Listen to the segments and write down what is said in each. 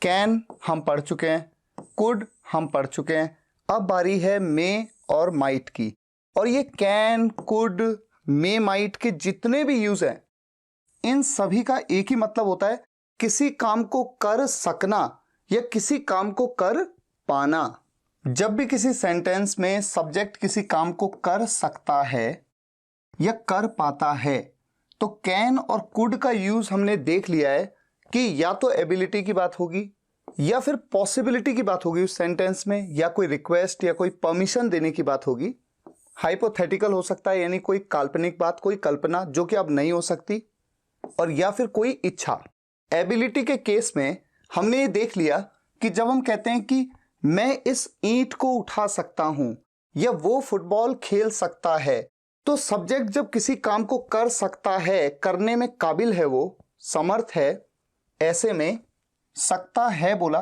Can हम पढ़ चुके हैं, कुड हम पढ़ चुके हैं। अब बारी है मे और माइट की। और ये कैन, कुड, मे, माइट के जितने भी यूज हैं, इन सभी का एक ही मतलब होता है, किसी काम को कर सकना या किसी काम को कर पाना। जब भी किसी सेंटेंस में सब्जेक्ट किसी काम को कर सकता है या कर पाता है, तो कैन और कुड का यूज हमने देख लिया है कि या तो एबिलिटी की बात होगी या फिर पॉसिबिलिटी की बात होगी उस सेंटेंस में, या कोई रिक्वेस्ट या कोई परमिशन देने की बात होगी। हाइपोथेटिकल हो सकता है, यानी कोई काल्पनिक बात, कोई कल्पना जो कि अब नहीं हो सकती, और या फिर कोई इच्छा। एबिलिटी के केस में हमने ये देख लिया कि जब हम कहते हैं कि मैं इस ईंट को उठा सकता हूं या वो फुटबॉल खेल सकता है, तो सब्जेक्ट जब किसी काम को कर सकता है, करने में काबिल है, वो समर्थ है, ऐसे में सकता है बोला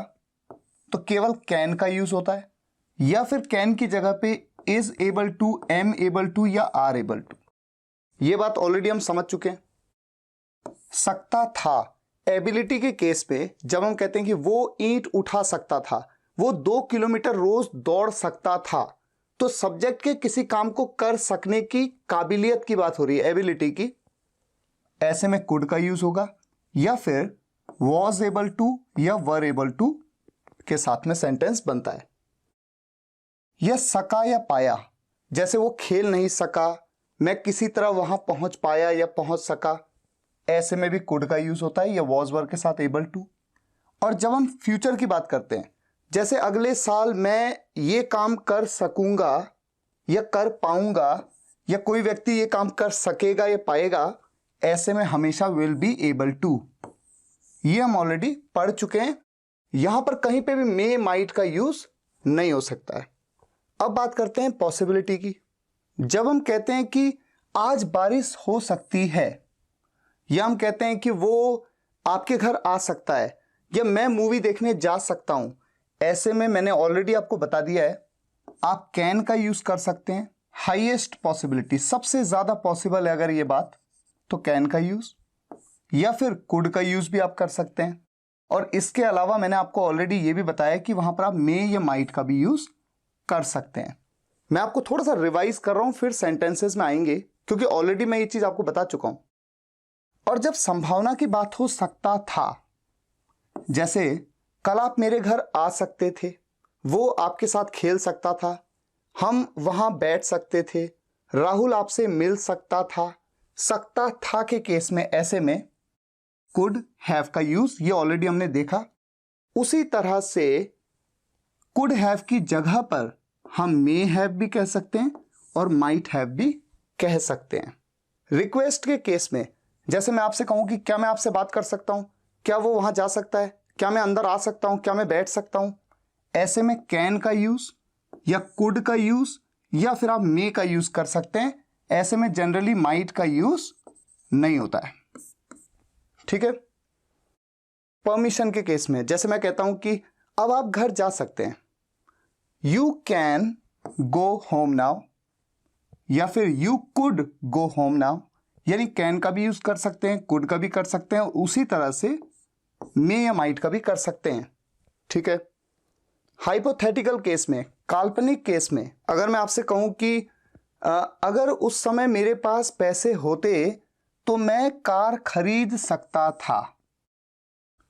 तो केवल कैन का यूज होता है, या फिर कैन की जगह पे is able to, am able to या आर एबल टू। ये बात ऑलरेडी हम समझ चुके हैं। सकता था, एबिलिटी के केस पे जब हम कहते हैं कि वो ईंट उठा सकता था, वो 2 किलोमीटर रोज दौड़ सकता था, तो सब्जेक्ट के किसी काम को कर सकने की काबिलियत की बात हो रही है, एबिलिटी की। ऐसे में कुड का यूज होगा, या फिर वॉज एबल टू या वर एबल टू के साथ में सेंटेंस बनता है। यह सका या पाया, जैसे वो खेल नहीं सका, मैं किसी तरह वहां पहुंच पाया या पहुंच सका, ऐसे में भी कुड का यूज होता है, या वॉज वर के साथ एबल टू। और जब हम फ्यूचर की बात करते हैं, जैसे अगले साल मैं ये काम कर सकूंगा या कर पाऊंगा, या कोई व्यक्ति ये काम कर सकेगा या पाएगा, ऐसे में हमेशा विल बी एबल टू। ये हम ऑलरेडी पढ़ चुके हैं। यहां पर कहीं पे भी मे, माइट का यूज नहीं हो सकता है। अब बात करते हैं पॉसिबिलिटी की। जब हम कहते हैं कि आज बारिश हो सकती है, या हम कहते हैं कि वो आपके घर आ सकता है, या मैं मूवी देखने जा सकता हूं, ऐसे में मैंने ऑलरेडी आपको बता दिया है, आप कैन का यूज कर सकते हैं। हाईएस्ट पॉसिबिलिटी, सबसे ज्यादा पॉसिबल है अगर ये बात, तो कैन का यूज, या फिर कुड का यूज भी आप कर सकते हैं। और इसके अलावा मैंने आपको ऑलरेडी ये भी बताया कि वहां पर आप मे या माइट का भी यूज कर सकते हैं। मैं आपको थोड़ा सा रिवाइज कर रहा हूं, फिर सेंटेंसेस में आएंगे, क्योंकि ऑलरेडी मैं ये चीज आपको बता चुका हूं। और जब संभावना की बात हो सकता था, जैसे कल आप मेरे घर आ सकते थे, वो आपके साथ खेल सकता था, हम वहां बैठ सकते थे, राहुल आपसे मिल सकता था के केस में ऐसे में कुड हैव का यूज, ये ऑलरेडी हमने देखा। उसी तरह से कुड हैव की जगह पर हम मे हैव भी कह सकते हैं और माइट हैव भी कह सकते हैं। रिक्वेस्ट के केस में जैसे मैं आपसे कहूं कि क्या मैं आपसे बात कर सकता हूं, क्या वो वहां जा सकता है, क्या मैं अंदर आ सकता हूं, क्या मैं बैठ सकता हूं, ऐसे में कैन का यूज या कुड का यूज या फिर आप मे का यूज कर सकते हैं। ऐसे में जनरली माइट का यूज नहीं होता है। ठीक है। परमिशन के केस में जैसे मैं कहता हूं कि अब आप घर जा सकते हैं, you can go home now, या फिर you could go home now, यानी कैन का भी यूज कर सकते हैं, कुड का भी कर सकते हैं, उसी तरह से मे या माइट का भी कर सकते हैं। ठीक है। हाइपोथेटिकल केस में, काल्पनिक केस में, अगर मैं आपसे कहूं कि अगर उस समय मेरे पास पैसे होते तो मैं कार खरीद सकता था,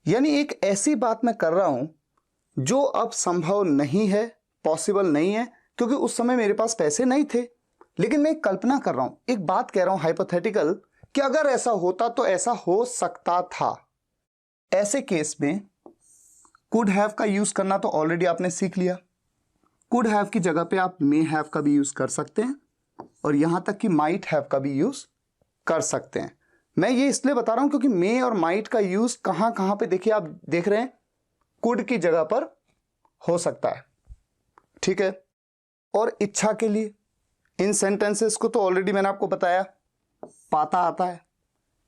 यानी एक ऐसी बात मैं कर रहा हूं जो अब संभव नहीं है, पॉसिबल नहीं है, क्योंकि उस समय मेरे पास पैसे नहीं थे, लेकिन मैं एक कल्पना कर रहा हूं, एक बात कह रहा हूं हाइपोथेटिकल, कि अगर ऐसा होता तो ऐसा हो सकता था। ऐसे केस में कुड हैव का यूज करना तो ऑलरेडी आपने सीख लिया। कुड हैव की जगह पे आप मे हैव का भी यूज कर सकते हैं, और यहां तक कि माइट हैव का भी यूज कर सकते हैं। मैं ये इसलिए बता रहा हूं क्योंकि मे और माइट का यूज कहां कहां पे देखिए, आप देख रहे हैं कुड की जगह पर हो सकता है। ठीक है। और इच्छा के लिए इन सेंटेंसेस को तो ऑलरेडी मैंने आपको बताया, पाता आता है,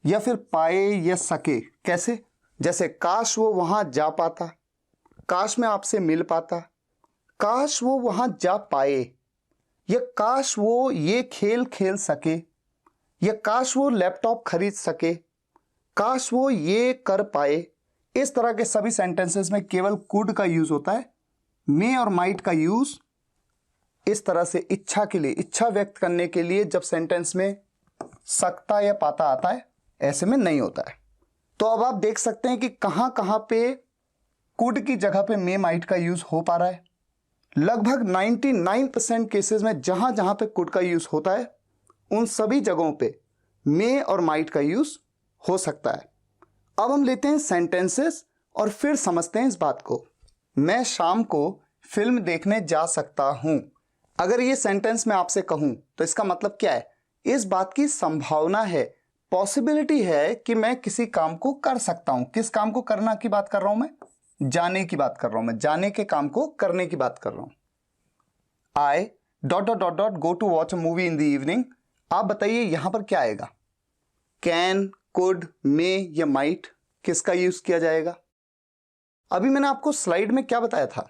या फिर पाए या सके। कैसे? जैसे काश वो वहां जा पाता, काश मैं आपसे मिल पाता, काश वो वहां जा पाए, या काश वो ये खेल खेल सके, या काश वो लैपटॉप खरीद सके, काश वो ये कर पाए, इस तरह के सभी सेंटेंसेस में केवल कुड का यूज होता है। मे और माइट का यूज इस तरह से इच्छा के लिए, इच्छा व्यक्त करने के लिए जब सेंटेंस में सकता या पाता आता है, ऐसे में नहीं होता है। तो अब आप देख सकते हैं कि कहां कहां पे कुड की जगह पे मे माइट का यूज हो पा रहा है। लगभग 99% केसेस में जहां जहां पे कुड का यूज होता है उन सभी जगहों पे मे और माइट का यूज हो सकता है। अब हम लेते हैं सेंटेंसेस और फिर समझते हैं इस बात को। मैं शाम को फिल्म देखने जा सकता हूं। अगर ये सेंटेंस मैं आपसे कहूं तो इसका मतलब क्या है? इस बात की संभावना है, पॉसिबिलिटी है कि मैं किसी काम को कर सकता हूं। किस काम को करना की बात कर रहा हूं मैं? जाने की बात कर रहा हूं मैं, जाने के काम को करने की बात कर रहा हूं। I ... go to watch a movie in the evening. आप बताइए यहां पर क्या आएगा? कैन, कुड, मे या माइट, किसका यूज किया जाएगा? अभी मैंने आपको स्लाइड में क्या बताया था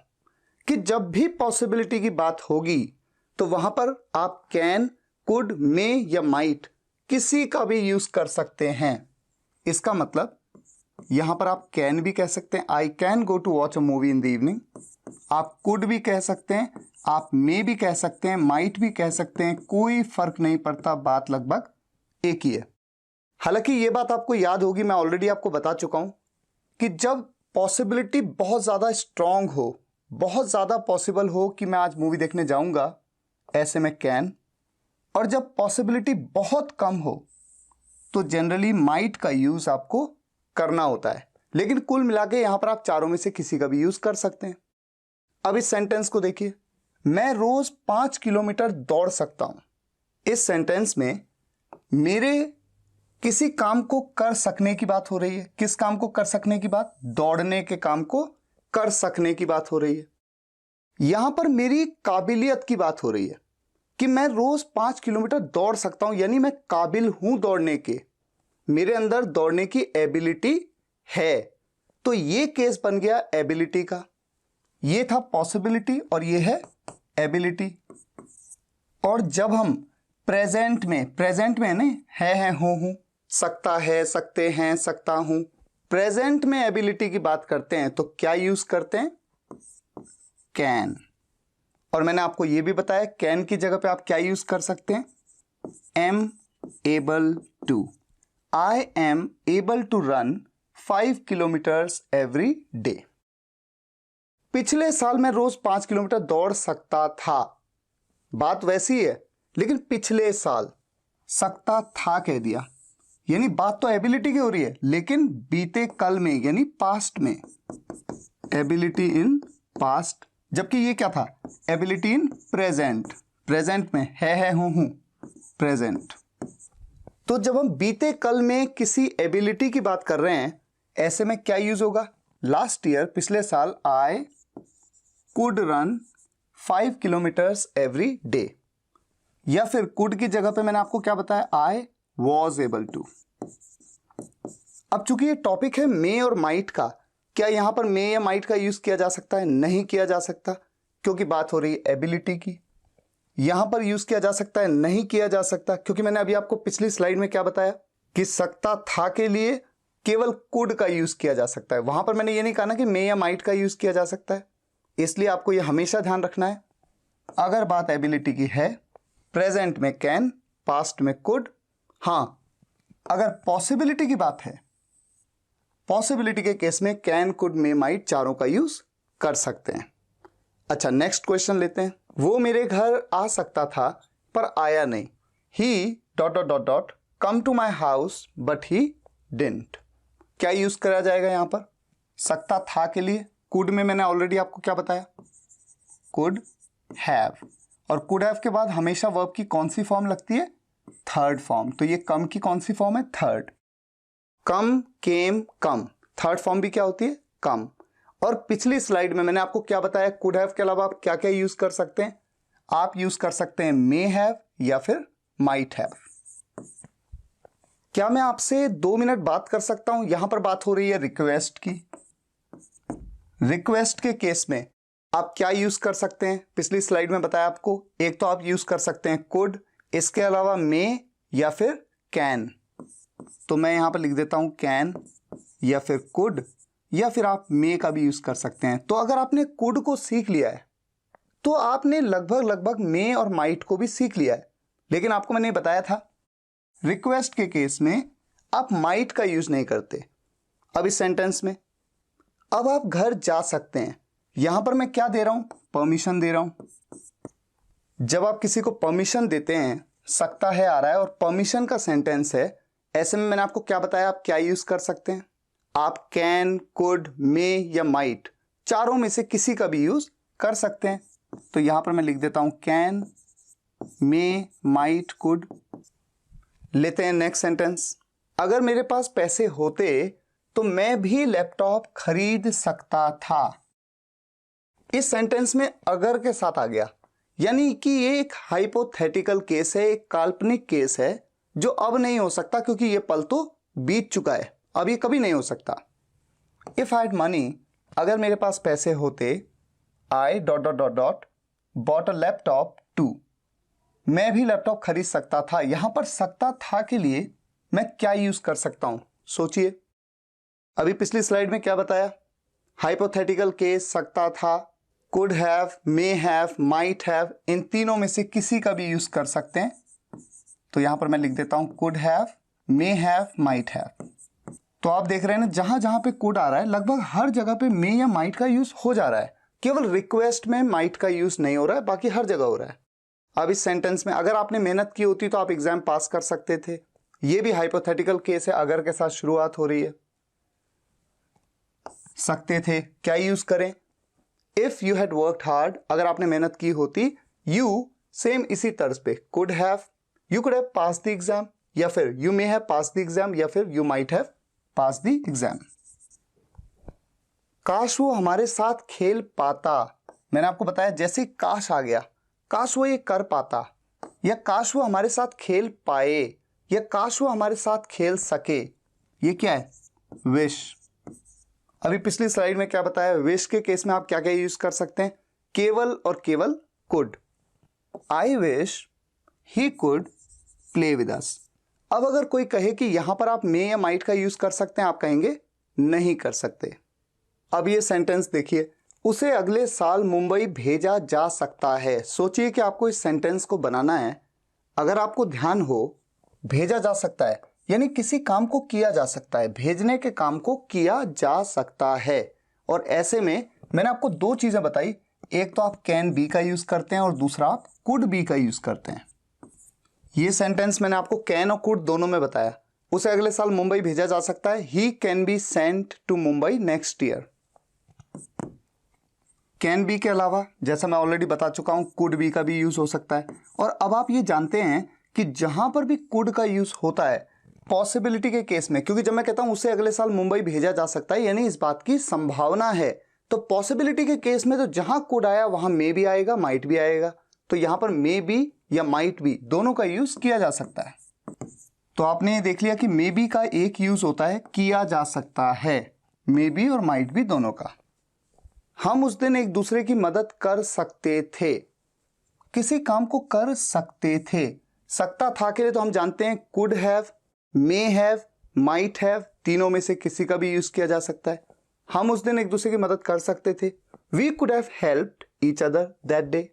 कि जब भी पॉसिबिलिटी की बात होगी तो वहां पर आप कैन, कुड, मे या माइट किसी का भी यूज कर सकते हैं। इसका मतलब यहां पर आप कैन भी कह सकते हैं, I can go to watch a movie in the evening. आप कुड भी कह सकते हैं, आप मे भी कह सकते हैं, माइट भी कह सकते हैं, कोई फर्क नहीं पड़ता, बात लगभग एक ही है। हालांकि ये बात आपको याद होगी, मैं ऑलरेडी आपको बता चुका हूं कि जब पॉसिबिलिटी बहुत ज्यादा स्ट्रांग हो, बहुत ज्यादा पॉसिबल हो कि मैं आज मूवी देखने जाऊंगा, ऐसे में कैन, और जब पॉसिबिलिटी बहुत कम हो तो जनरली माइट का यूज आपको करना होता है। लेकिन कुल मिला के यहां पर आप चारों में से किसी का भी यूज कर सकते हैं। अब इस सेंटेंस को देखिए, मैं रोज 5 किलोमीटर दौड़ सकता हूं। इस सेंटेंस में मेरे किसी काम को कर सकने की बात हो रही है। किस काम को कर सकने की बात? दौड़ने के काम को कर सकने की बात हो रही है। यहां पर मेरी काबिलियत की बात हो रही है कि मैं रोज 5 किलोमीटर दौड़ सकता हूं, यानी मैं काबिल हूं दौड़ने के, मेरे अंदर दौड़ने की एबिलिटी है। तो ये केस बन गया एबिलिटी का। ये था पॉसिबिलिटी और ये है एबिलिटी। और जब हम प्रेजेंट में नहीं है हूं, सकता है, सकते हैं, सकता हूं, प्रेजेंट में एबिलिटी की बात करते हैं तो क्या यूज करते हैं? कैन। और मैंने आपको यह भी बताया कैन की जगह पे आप क्या यूज कर सकते हैं? Am able to. I am able to run 5 kilometers every day. पिछले साल मैं रोज 5 किलोमीटर दौड़ सकता था। बात वैसी है, लेकिन पिछले साल सकता था कह दिया, यानी बात तो एबिलिटी की हो रही है, लेकिन बीते कल में यानी पास्ट में, एबिलिटी इन पास्ट। जबकि ये क्या था? Ability in present. प्रेजेंट में है हूं, प्रेजेंट। तो जब हम बीते कल में किसी एबिलिटी की बात कर रहे हैं, ऐसे में क्या यूज होगा? लास्ट ईयर, पिछले साल, I could run 5 kilometres every day. या फिर कुड की जगह पे मैंने आपको क्या बताया? I was able to. अब चूंकि ये टॉपिक है मे और माइट का, क्या यहां पर मे या माइट का यूज किया जा सकता है? नहीं किया जा सकता, क्योंकि बात हो रही है एबिलिटी की। यहां पर यूज किया जा सकता है? नहीं किया जा सकता, क्योंकि मैंने अभी आपको पिछली स्लाइड में क्या बताया कि सकता था के लिए केवल कुड का यूज किया जा सकता है। वहां पर मैंने ये नहीं कहा ना कि मे या माइट का यूज किया जा सकता है। इसलिए आपको यह हमेशा ध्यान रखना है, अगर बात एबिलिटी की है, प्रेजेंट में कैन, पास्ट में कुड। हां, अगर पॉसिबिलिटी की बात है, पॉसिबिलिटी के केस में कैन, कुड, मे, माइट चारों का यूज कर सकते हैं। अच्छा, नेक्स्ट क्वेश्चन लेते हैं। वो मेरे घर आ सकता था पर आया नहीं। He ... come to my house but he didn't. क्या यूज करा जाएगा यहां पर? सकता था के लिए कुड में मैंने ऑलरेडी आपको क्या बताया? Could have. और कुड हैव के बाद हमेशा वर्ब की कौन सी फॉर्म लगती है? Third form. तो ये कम की कौन सी फॉर्म है? थर्ड। कम, केम, कम, थर्ड फॉर्म भी क्या होती है? कम। और पिछली स्लाइड में मैंने आपको क्या बताया? कुड हैव के अलावा आप क्या क्या यूज कर सकते हैं? आप यूज कर सकते हैं मे हैव या फिर माइट हैव। क्या मैं आपसे 2 मिनट बात कर सकता हूं? यहां पर बात हो रही है रिक्वेस्ट की। रिक्वेस्ट के केस में आप क्या यूज कर सकते हैं? पिछली स्लाइड में बताया आपको, एक तो आप यूज कर सकते हैं कुड, इसके अलावा मे या फिर कैन। तो मैं यहां पर लिख देता हूं कैन या फिर कुड या फिर आप मे का भी यूज कर सकते हैं। तो अगर आपने कुड को सीख लिया है तो आपने लगभग मे और माइट को भी सीख लिया है। लेकिन आपको मैंने बताया था रिक्वेस्ट के केस में आप माइट का यूज नहीं करते। अब इस सेंटेंस में अब आप घर जा सकते हैं, यहां पर मैं क्या दे रहा हूं, परमिशन दे रहा हूं। जब आप किसी को परमिशन देते हैं, सकता है आ रहा है और परमिशन का सेंटेंस है, ऐसे में मैंने आपको क्या बताया आप क्या यूज कर सकते हैं। आप कैन, कुड, मे या माइट चारों में से किसी का भी यूज कर सकते हैं। तो यहां पर मैं लिख देता हूं कैन, मे, माइट, कुड। लेते हैं नेक्स्ट सेंटेंस। अगर मेरे पास पैसे होते तो मैं भी लैपटॉप खरीद सकता था। इस सेंटेंस में अगर के साथ आ गया, यानी कि ये एक हाइपोथेटिकल केस है, एक काल्पनिक केस है जो अब नहीं हो सकता क्योंकि ये पल तो बीत चुका है, अब ये कभी नहीं हो सकता। इफ आई हैड मनी, अगर मेरे पास पैसे होते, I dot dot dot dot bought a laptop too, मैं भी लैपटॉप खरीद सकता था। यहां पर सकता था के लिए मैं क्या यूज कर सकता हूं, सोचिए। अभी पिछली स्लाइड में क्या बताया, हाइपोथेटिकल केस, सकता था, could have, may have, might have, इन तीनों में से किसी का भी यूज कर सकते हैं। तो यहां पर मैं लिख देता हूं could have, may have, might have. तो आप देख रहे हैं ना, जहां जहां पे कुड आ रहा है लगभग हर जगह पे मे या माइट का यूज हो जा रहा है। केवल रिक्वेस्ट में माइट का यूज नहीं हो रहा है, बाकी हर जगह हो रहा है। अब इस सेंटेंस में अगर आपने मेहनत की होती तो आप एग्जाम पास कर सकते थे। ये भी हाइपोथेटिकल केस है, अगर के साथ शुरुआत हो रही है। सकते थे, क्या यूज करें, if you had worked hard, अगर आपने मेहनत की होती, यू सेम इसी तर्ज पे, could have, you could have pass the exam, या फिर you may have pass the exam, या फिर you might have pass the exam. काश वो हमारे साथ खेल पाता, मैंने आपको बताया जैसे काश आ गया, काश वो ये कर पाता, या काश वो हमारे साथ खेल पाए, या काश वो हमारे साथ खेल सके। ये क्या है, विश। अभी पिछली स्लाइड में क्या बताया, विश के केस में आप क्या क्या यूज कर सकते हैं, केवल और केवल could. I wish he could play with us. अब अगर कोई कहे कि यहां पर आप मे या माइट का यूज कर सकते हैं, आप कहेंगे नहीं कर सकते। अब ये सेंटेंस देखिए, उसे अगले साल मुंबई भेजा जा सकता है। सोचिए कि आपको इस सेंटेंस को बनाना है। अगर आपको ध्यान हो, भेजा जा सकता है यानी किसी काम को किया जा सकता है, भेजने के काम को किया जा सकता है। और ऐसे में मैंने आपको दो चीजें बताई, एक तो आप कैन बी का यूज करते हैं और दूसरा आप कुड बी का यूज करते हैं। ये सेंटेंस मैंने आपको कैन और कुड दोनों में बताया। उसे अगले साल मुंबई भेजा जा सकता है, he can be sent to Mumbai next year. Can be के अलावा जैसा मैं ऑलरेडी बता चुका हूं, कुड बी का भी यूज हो सकता है। और अब आप ये जानते हैं कि जहां पर भी कुड का यूज होता है पॉसिबिलिटी के केस में, क्योंकि जब मैं कहता हूं उसे अगले साल मुंबई भेजा जा सकता है यानी इस बात की संभावना है, तो पॉसिबिलिटी के केस में तो जहां कुड आया वहां मे भी आएगा, माइट भी आएगा। तो यहां पर मे बी या माइट भी दोनों का यूज किया जा सकता है। तो आपने ये देख लिया कि मे बी का एक यूज होता है किया जा सकता है, मे बी और माइट भी दोनों का। हम उस दिन एक दूसरे की मदद कर सकते थे, किसी काम को कर सकते थे। सकता था के लिए तो हम जानते हैं could have, may have, might have, तीनों में से किसी का भी यूज किया जा सकता है। हम उस दिन एक दूसरे की मदद कर सकते थे, we could have helped each other that day,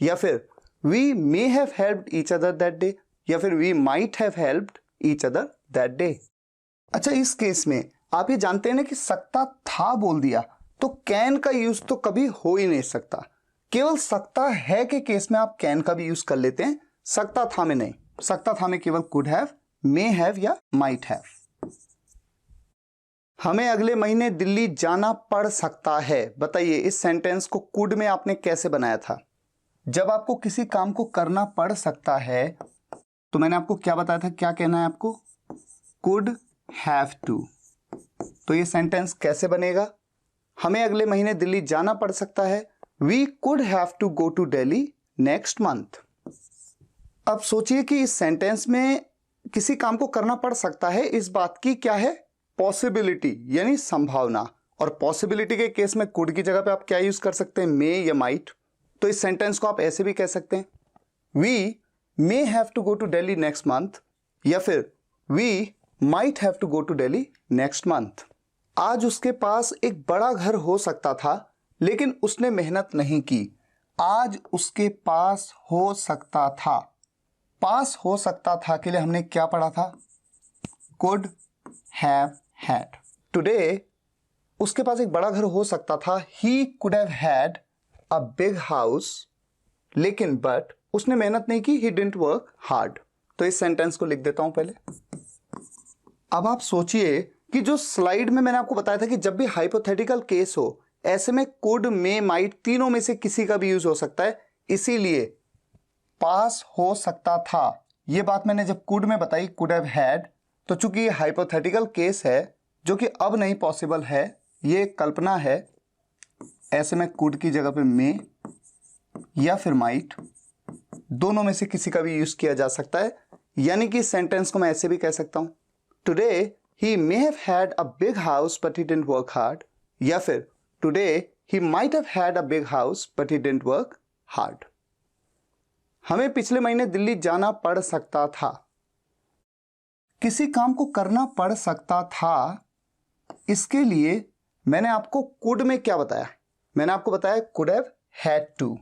या फिर we may have helped each other that day, या फिर we might have helped each other that day. अच्छा, इस केस में आप ये जानते हैं ना कि सकता था बोल दिया तो कैन का यूज तो कभी हो ही नहीं सकता। केवल सकता है के केस में आप कैन का भी यूज कर लेते हैं, सकता था में नहीं। सकता था में केवल कुड हैव, मे हैव या माइट हैव। हमें अगले महीने दिल्ली जाना पड़ सकता है। बताइए इस सेंटेंस को कुड में आपने कैसे बनाया था। जब आपको किसी काम को करना पड़ सकता है तो मैंने आपको क्या बताया था, क्या कहना है आपको, कुड हैव टू। तो ये सेंटेंस कैसे बनेगा, हमें अगले महीने दिल्ली जाना पड़ सकता है, we could have to go to Delhi next month. अब सोचिए कि इस सेंटेंस में किसी काम को करना पड़ सकता है, इस बात की क्या है, पॉसिबिलिटी यानी संभावना। और पॉसिबिलिटी के केस में कुड की जगह पे आप क्या यूज कर सकते हैं, मे या माइट। तो इस सेंटेंस को आप ऐसे भी कह सकते हैं, we may have to go to Delhi next month, या फिर we might have to go to Delhi next month. आज उसके पास एक बड़ा घर हो सकता था लेकिन उसने मेहनत नहीं की। आज उसके पास हो सकता था, पास हो सकता था के लिए हमने क्या पढ़ा था? Could have had. टुडे उसके पास एक बड़ा घर हो सकता था, ही could have had a big house, लेकिन बट उसने मेहनत नहीं की, ही डिडंट वर्क हार्ड। तो इस सेंटेंस को लिख देता हूं पहले। अब आप सोचिए कि जो स्लाइड में मैंने आपको बताया था कि जब भी हाइपोथेटिकल केस हो ऐसे में कुड, मे, माइट तीनों में से किसी का भी यूज हो सकता है, इसीलिए पास हो सकता था ये बात मैंने जब कुड में बताई, कुड हैव हैड, तो चूंकि ये हाइपोथेटिकल केस है जो कि अब नहीं पॉसिबल है, ये कल्पना है, ऐसे में कुड की जगह पे मे या फिर माइट दोनों में से किसी का भी यूज किया जा सकता है। यानी कि इस सेंटेंस को मैं ऐसे भी कह सकता हूं, today he may have had a big house but he didn't work hard, या फिर today he might have had a big house but he didn't work hard. हमें पिछले महीने दिल्ली जाना पड़ सकता था। किसी काम को करना पड़ सकता था, इसके लिए मैंने आपको कुड में क्या बताया? मैंने आपको बताया कुड हैव हैड टू।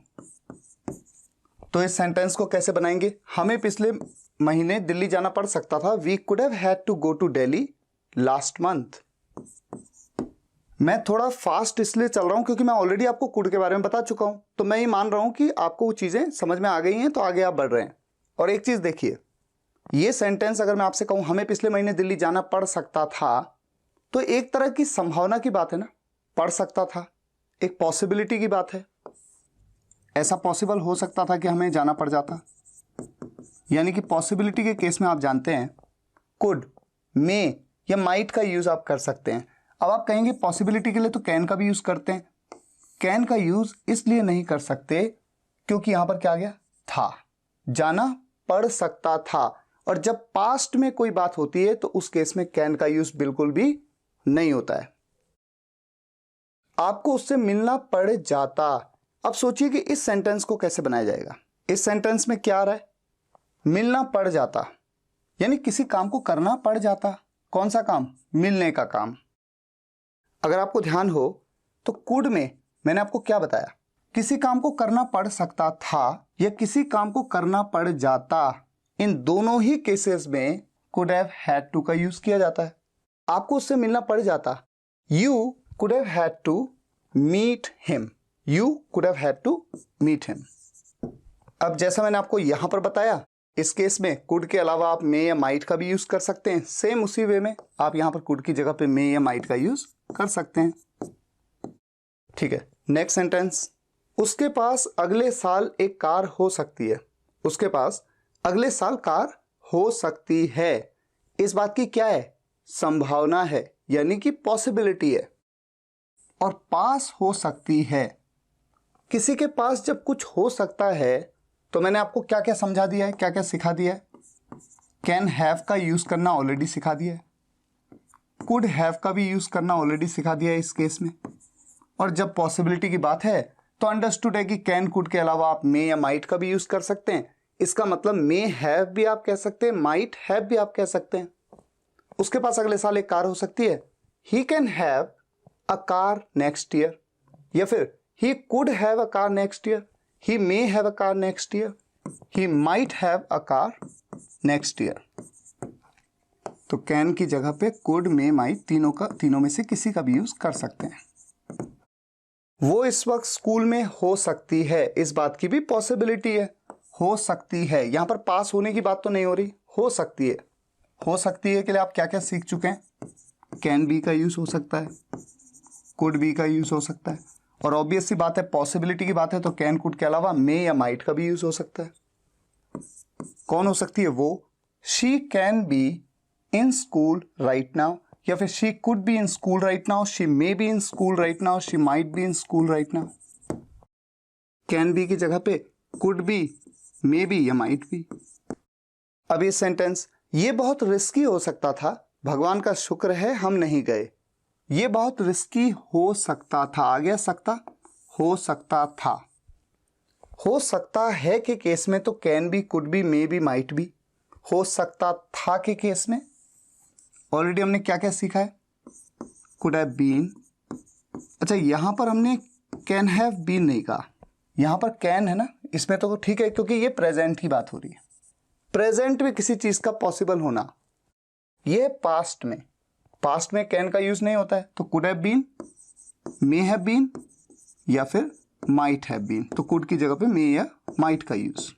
तो इस सेंटेंस को कैसे बनाएंगे? हमें पिछले महीने दिल्ली जाना पड़ सकता था, we could have had to go to Delhi last month. मैं थोड़ा फास्ट इसलिए चल रहा हूं क्योंकि मैं ऑलरेडी आपको कुड के बारे में बता चुका हूं, तो मैं ये मान रहा हूं कि आपको वो चीजें समझ में आ गई हैं, तो आगे आप बढ़ रहे हैं। और एक चीज देखिए, ये सेंटेंस अगर मैं आपसे कहूं हमें पिछले महीने दिल्ली जाना पड़ सकता था, तो एक तरह की संभावना की बात है ना, पड़ सकता था, एक पॉसिबिलिटी की बात है। ऐसा पॉसिबल हो सकता था कि हमें जाना पड़ जाता, यानी कि पॉसिबिलिटी के केस में आप जानते हैं कुड, मे या माइट का यूज आप कर सकते हैं। अब आप कहेंगे पॉसिबिलिटी के लिए तो कैन का भी यूज करते हैं। कैन का यूज इसलिए नहीं कर सकते क्योंकि यहां पर क्या आ गया? था, जाना पड़ सकता था। और जब पास्ट में कोई बात होती है तो उस केस में कैन का यूज बिल्कुल भी नहीं होता है। आपको उससे मिलना पड़ जाता। अब सोचिए कि इस सेंटेंस को कैसे बनाया जाएगा। इस सेंटेंस में क्या आ रहा है? मिलना पड़ जाता, यानी किसी काम को करना पड़ जाता। कौन सा काम? मिलने का काम। अगर आपको ध्यान हो तो कुड में मैंने आपको क्या बताया? किसी काम को करना पड़ सकता था या किसी काम को करना पड़ जाता, इन दोनों ही केसेस में कुड हैव हैड टू का यूज किया जाता है। आपको उससे मिलना पड़ जाता, you could have had to meet him, you could have had to meet him. अब जैसा मैंने आपको यहां पर बताया, इस केस में कुड के अलावा आप मे या माइट का भी यूज कर सकते हैं। सेम उसी वे में आप यहां पर कुड की जगह पे मे या माइट का यूज कर सकते हैं। ठीक है, नेक्स्ट सेंटेंस, उसके पास अगले साल एक कार हो सकती है। उसके पास अगले साल कार हो सकती है, इस बात की क्या है? संभावना है, यानी कि पॉसिबिलिटी है। और पास हो सकती है, किसी के पास जब कुछ हो सकता है तो मैंने आपको क्या क्या समझा दिया है, क्या क्या सिखा दिया है? कैन हैव का यूज करना ऑलरेडी सिखा दिया है, कुड हैव का भी यूज करना ऑलरेडी सिखा दिया है इस केस में। और जब पॉसिबिलिटी की बात है तो अंडरस्टूड है कि कैन, कुड के अलावा आप मे या माइट का भी यूज कर सकते हैं। इसका मतलब मे हैव भी आप कह सकते हैं, माइट हैव भी आप कह सकते हैं। उसके पास अगले साल एक कार हो सकती है, he can have a car next year, या फिर ही could have a car next year, he may have a car next year, he might have a car next year. तो कैन की जगह पे कुड, मे, माइट तीनों में से किसी का भी यूज कर सकते हैं। वो इस वक्त स्कूल में हो सकती है, इस बात की भी पॉसिबिलिटी है, हो सकती है। यहां पर पास होने की बात तो नहीं हो रही, हो सकती है। हो सकती है के लिए आप क्या क्या सीख चुके हैं? कैन बी का यूज हो सकता है, कुड बी का यूज हो सकता है, और ऑब्वियस सी बात है पॉसिबिलिटी की बात है तो कैन, कुड के अलावा मे या माइट का भी यूज हो सकता है। कौन हो सकती है वो? She can be in school right now, या फिर she could be in school right now, she may be in school right now, she might be in school right now. Can be की जगह पे कुड बी, मे बी या might be. अब ये sentence, ये बहुत रिस्की हो सकता था, भगवान का शुक्र है हम नहीं गए। ये बहुत रिस्की हो सकता था, आ गया सकता, हो सकता था। हो सकता है के केस में तो can be, could be, may be, might B. हो सकता था के केस में ऑलरेडी हमने क्या क्या सीखा है? Could have been. अच्छा यहां पर हमने कैन हैव बीन नहीं कहा, यहां पर कैन है ना, इसमें तो ठीक है क्योंकि ये प्रेजेंट की बात हो रही है। प्रेजेंट में किसी चीज का पॉसिबल होना, ये पास्ट में कैन का यूज नहीं होता है, तो could have been, may have been या फिर माइट हैव बीन, तो कुड की जगह पे मे या माइट का यूज।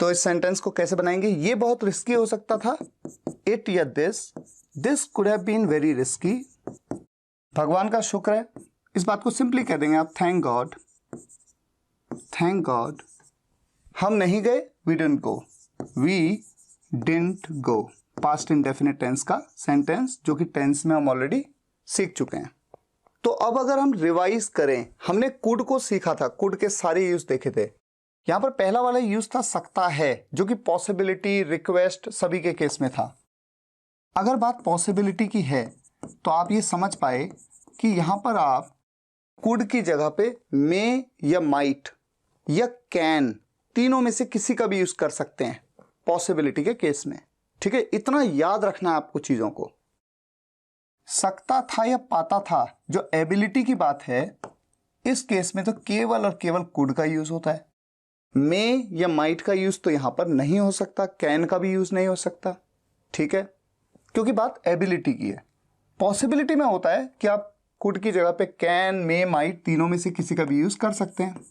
तो इस सेंटेंस को कैसे बनाएंगे, ये बहुत रिस्की हो सकता था, इट या this could have been very risky. भगवान का शुक्र है, इस बात को सिंपली कह देंगे आप, थैंक गॉड हम नहीं गए, we didn't go, past indefinite tense का सेंटेंस जो कि टेंस में हम ऑलरेडी सीख चुके हैं। तो अब अगर हम रिवाइज करें, हमने कुड को सीखा था, कुड के सारे यूज देखे थे। यहां पर पहला वाला यूज था सकता है, जो कि पॉसिबिलिटी, रिक्वेस्ट सभी के केस में था। अगर बात पॉसिबिलिटी की है तो आप ये समझ पाए कि यहां पर आप कुड की जगह पे मे या माइट या कैन, तीनों में से किसी का भी यूज कर सकते हैं पॉसिबिलिटी के केस में। ठीक है, इतना याद रखना है आपको चीजों को। सकता था या पाता था, जो एबिलिटी की बात है, इस केस में तो केवल और केवल कुड का यूज होता है। मे या माइट का यूज तो यहां पर नहीं हो सकता, कैन का भी यूज नहीं हो सकता। ठीक है, क्योंकि बात एबिलिटी की है। पॉसिबिलिटी में होता है कि आप कुड की जगह पे कैन, मे, माइट तीनों में से किसी का भी यूज कर सकते हैं।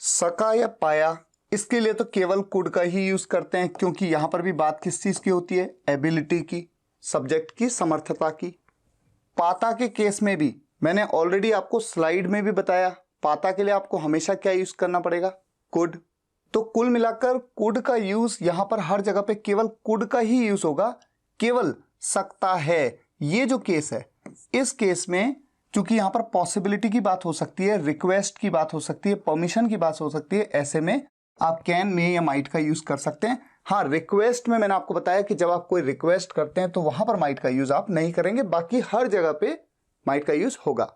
सका या पाया, इसके लिए तो केवल कुड का ही यूज करते हैं, क्योंकि यहां पर भी बात किस चीज की होती है, एबिलिटी की, सब्जेक्ट की समर्थता की। पाता के केस में भी मैंने ऑलरेडी आपको स्लाइड में भी बताया, पाता के लिए आपको हमेशा क्या यूज करना पड़ेगा, कुड। तो कुल मिलाकर कुड का यूज यहां पर हर जगह पे केवल कुड का ही यूज होगा। केवल सकता है ये जो केस है, इस केस में चूंकि यहां पर पॉसिबिलिटी की बात हो सकती है, रिक्वेस्ट की बात हो सकती है, परमिशन की बात हो सकती है, ऐसे में आप कैन, मे या माइट का यूज कर सकते हैं। हाँ, रिक्वेस्ट में मैंने आपको बताया कि जब आप कोई रिक्वेस्ट करते हैं तो वहां पर माइट का यूज आप नहीं करेंगे, बाकी हर जगह पे माइट का यूज होगा।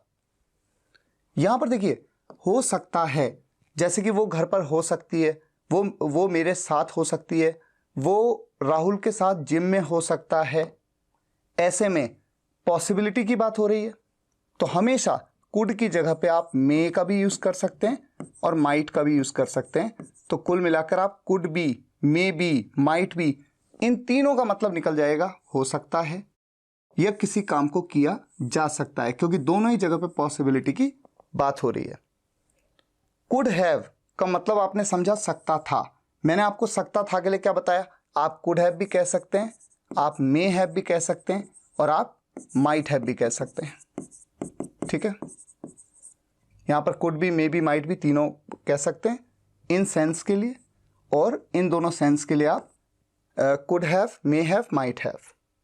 यहां पर देखिए, हो सकता है, जैसे कि वो घर पर हो सकती है, वो मेरे साथ हो सकती है, वो राहुल के साथ जिम में हो सकता है, ऐसे में पॉसिबिलिटी की बात हो रही है, तो हमेशा कुड की जगह पे आप मे का भी यूज कर सकते हैं और माइट का भी यूज कर सकते हैं। तो कुल मिलाकर आप could be, may be, might be, इन तीनों का मतलब निकल जाएगा हो सकता है या किसी काम को किया जा सकता है, क्योंकि दोनों ही जगह पे पॉसिबिलिटी की बात हो रही है। कुड हैव का मतलब आपने समझा सकता था। मैंने आपको सकता था के लिए क्या बताया, आप कुड हैव भी कह सकते हैं, आप मे हैव भी कह सकते हैं और आप माइट हैव भी कह सकते हैं। ठीक है, यहां पर कुड भी, मे भी, माइट भी तीनों कह सकते हैं इन सेंस के लिए, और इन दोनों सेंस के लिए आप could have, may have, might have.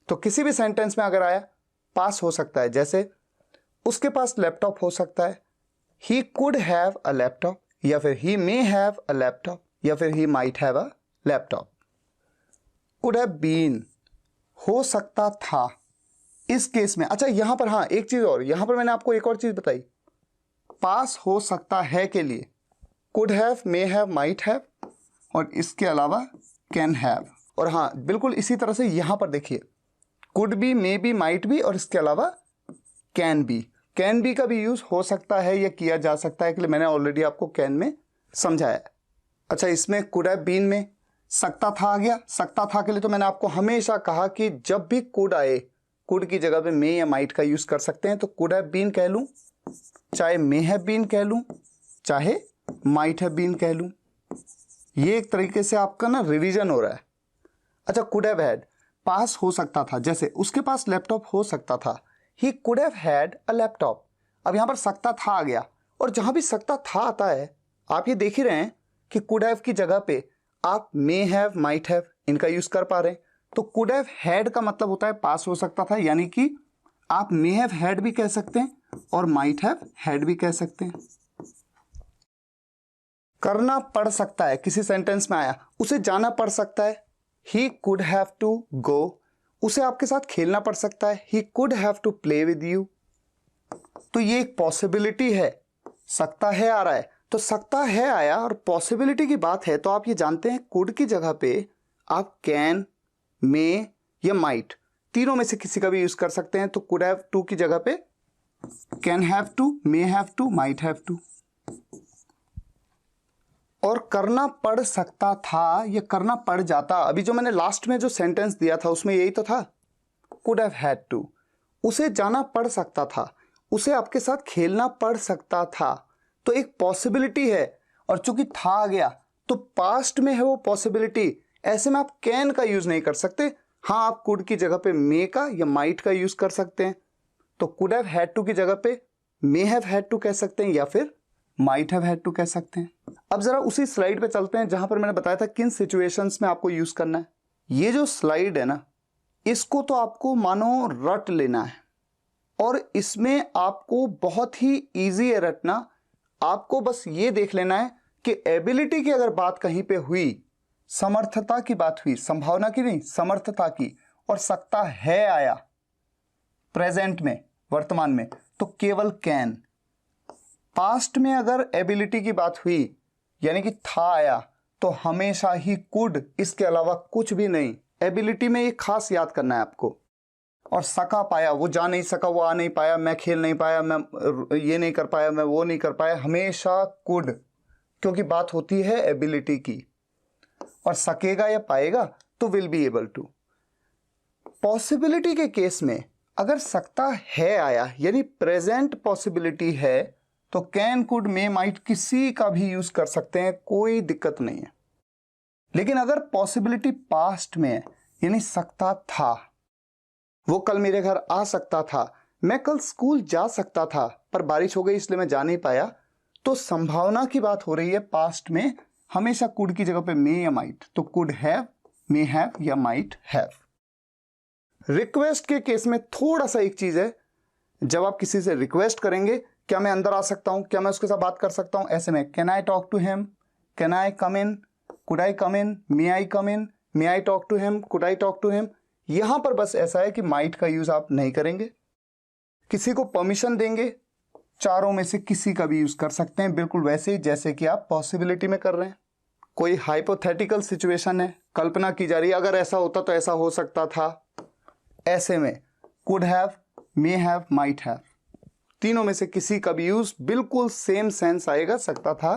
तो किसी भी सेंटेंस में अगर आया, पास हो सकता है, जैसे उसके पास लैपटॉप हो सकता है, he could have a laptop, या फिर he may have a laptop, या फिर he might have a laptop. Could have been, हो सकता था इस केस में। अच्छा यहां पर हाँ एक चीज और, यहां पर मैंने आपको एक और चीज बताई, पास हो सकता है के लिए could have, may have, might have और इसके अलावा कैन हैव। और हाँ बिल्कुल इसी तरह से यहां पर देखिए, could be, may be, might B और इसके अलावा कैन बी। कैन बी का भी यूज हो सकता है या किया जा सकता है के लिए मैंने ऑलरेडी आपको कैन में समझाया। अच्छा, इसमें कुड हैव बीन में सकता था आ गया। सकता था के लिए तो मैंने आपको हमेशा कहा कि जब भी कुड आए, कुड की जगह पे मे या माइट का यूज कर सकते हैं। तो कुड हैव बीन कह लूं, चाहे मे हैव बीन कह लूं, चाहे माइट हैव बीन कह लूं। ये एक तरीके से आपका ना रिवीजन हो रहा है। अच्छा, कुड हैव हैड, पास हो सकता था, जैसे उसके पास लैपटॉप हो सकता था, ही could have had a laptop. अब यहां पर सकता था आ गया, और जहां भी सकता था आता है आप ये देख ही रहे हैं कि कुड हैव की जगह पे आप मे हैव, माइट हैव इनका यूज कर पा रहे हैं। तो कुड हैव हैड का मतलब होता है पास हो सकता था, यानी कि आप मे हैव हैड भी कह सकते हैं और माइट हैव हैड भी कह सकते हैं। करना पड़ सकता है, किसी सेंटेंस में आया, उसे जाना पड़ सकता है, he could have to go. उसे आपके साथ खेलना पड़ सकता है, he could have to play with you. तो ये एक पॉसिबिलिटी है, सकता है आ रहा है, तो सकता है आया और पॉसिबिलिटी की बात है, तो आप ये जानते हैं कुड की जगह पे आप कैन, मे या माइट तीनों में से किसी का भी यूज कर सकते हैं। तो कुड हैव टू की जगह पे can have to, may have to, might have to. और करना पड़ सकता था, ये करना पड़ जाता। अभी जो मैंने लास्ट में जो सेंटेंस दिया था उसमें यही तो था, कुड हैव हैड टू। उसे जाना पड़ सकता था, उसे आपके साथ खेलना पड़ सकता था। तो एक पॉसिबिलिटी है, और चूंकि था आ गया तो पास्ट में है वो पॉसिबिलिटी। ऐसे में आप कैन का यूज नहीं कर सकते। हाँ, आप कुड की जगह पे मे का या माइट का यूज कर सकते हैं। तो कुड हैव हैड टू की जगह पे मे हैव हैड टू कह सकते हैं या फिर माइट हैव हैड टू कह सकते हैं। अब जरा उसी स्लाइड पे चलते हैं जहां पर मैंने बताया था किन सिचुएशंस में आपको यूज करना है। ये जो स्लाइड है ना, इसको तो आपको मानो रट लेना है, और इसमें आपको बहुत ही इजी है रटना। आपको बस ये देख लेना है कि एबिलिटी की अगर बात कहीं पे हुई, समर्थता की बात हुई, संभावना की नहीं, समर्थता की, और सकता है आया प्रेजेंट में, वर्तमान में, तो केवल कैन। पास्ट में अगर एबिलिटी की बात हुई यानी कि था आया, तो हमेशा ही कुड, इसके अलावा कुछ भी नहीं। एबिलिटी में ये खास याद करना है आपको। और सका पाया, वो जा नहीं सका, वो आ नहीं पाया, मैं खेल नहीं पाया, मैं ये नहीं कर पाया, मैं वो नहीं कर पाया, हमेशा कुड, क्योंकि बात होती है एबिलिटी की। और सकेगा या पाएगा तो will be able to. Possibility के केस में अगर सकता है आया यानी प्रेजेंट पॉसिबिलिटी है, तो कैन, कुड, मे, माइट किसी का भी यूज कर सकते हैं, कोई दिक्कत नहीं है। लेकिन अगर पॉसिबिलिटी पास्ट में है यानी सकता था, वो कल मेरे घर आ सकता था, मैं कल स्कूल जा सकता था पर बारिश हो गई इसलिए मैं जा नहीं पाया, तो संभावना की बात हो रही है पास्ट में, हमेशा कुड की जगह पे मे या माइट। तो कुड हैव, मे हैव या माइट हैव। रिक्वेस्ट के केस में थोड़ा सा एक चीज है, जब आप किसी से रिक्वेस्ट करेंगे, क्या मैं अंदर आ सकता हूं, क्या मैं उसके साथ बात कर सकता हूं, ऐसे में can I talk to him, can I come in, could I come in, may I come in, may I talk to him, could I talk to him. यहां पर बस ऐसा है कि माइट का यूज आप नहीं करेंगे। किसी को परमिशन देंगे, चारों में से किसी का भी यूज कर सकते हैं, बिल्कुल वैसे ही जैसे कि आप पॉसिबिलिटी में कर रहे हैं। कोई हाइपोथेटिकल सिचुएशन है, कल्पना की जा रही है, अगर ऐसा होता तो ऐसा हो सकता था, ऐसे में could have, may have, might have, तीनों में से किसी का भी यूज बिल्कुल सेम सेंस आएगा, सकता था।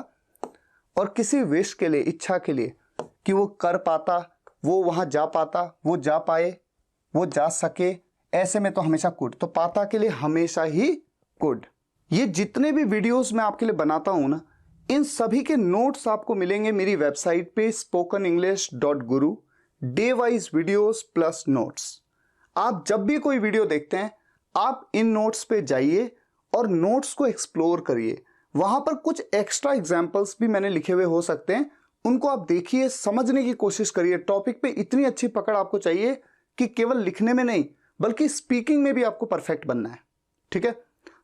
और किसी विश के लिए, इच्छा के लिए कि वो कर पाता, वो वहां जा पाता, वो जा पाए, वो जा सके, ऐसे में तो हमेशा कुड। तो पाता के लिए हमेशा ही कुड। ये जितने भी वीडियोस मैं आपके लिए बनाता हूं ना, इन सभी के नोट्स आपको मिलेंगे मेरी वेबसाइट पे spokenenglish.guru, day wise videos plus notes. आप जब भी कोई वीडियो देखते हैं, आप इन नोट्स पे जाइए और नोट्स को एक्सप्लोर करिए। वहां पर कुछ एक्स्ट्रा एग्जाम्पल्स भी मैंने लिखे हुए हो सकते हैं, उनको आप देखिए, समझने की कोशिश करिए। टॉपिक पे इतनी अच्छी पकड़ आपको चाहिए कि केवल लिखने में नहीं बल्कि स्पीकिंग में भी आपको परफेक्ट बनना है। ठीक है,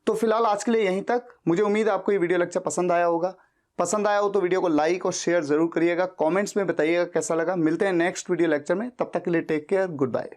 तो फिलहाल आज के लिए यहीं तक। मुझे उम्मीद है आपको ये वीडियो लेक्चर पसंद आया होगा। पसंद आया हो तो वीडियो को लाइक और शेयर जरूर करिएगा। कमेंट्स में बताइएगा कैसा लगा। मिलते हैं नेक्स्ट वीडियो लेक्चर में, तब तक के लिए टेक केयर, गुड बाय।